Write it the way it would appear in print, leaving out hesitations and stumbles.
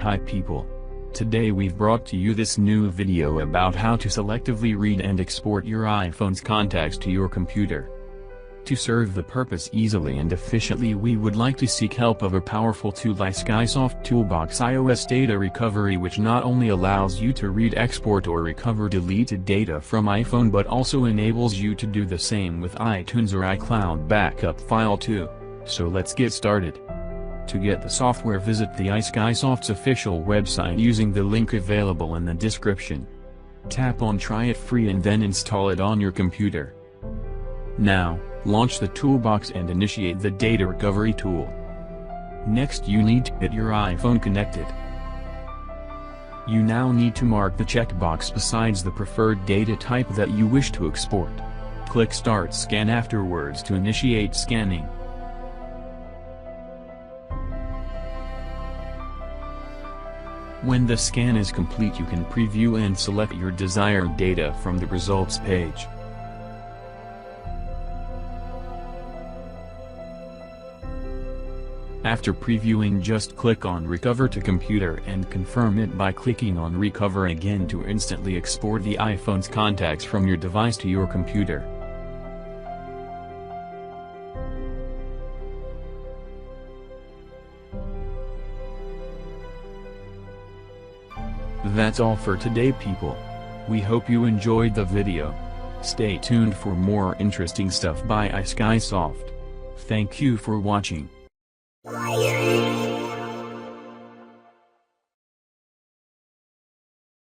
Hi people. Today we've brought to you this new video about how to selectively read and export your iPhone's contacts to your computer. To serve the purpose easily and efficiently, we would like to seek help of a powerful tool, iSkysoft Toolbox iOS Data Recovery, which not only allows you to read, export or recover deleted data from iPhone but also enables you to do the same with iTunes or iCloud backup file too. So let's get started. To get the software, visit the iSkysoft's official website using the link available in the description. Tap on Try It Free and then install it on your computer. Now, launch the Toolbox and initiate the data recovery tool. Next, you need to get your iPhone connected. You now need to mark the checkbox besides the preferred data type that you wish to export. Click Start Scan afterwards to initiate scanning. When the scan is complete, you can preview and select your desired data from the results page. After previewing, just click on Recover to Computer and confirm it by clicking on Recover again to instantly export the iPhone's contacts from your device to your computer. That's all for today, people. We hope you enjoyed the video. Stay tuned for more interesting stuff by iSkysoft. Thank you for watching.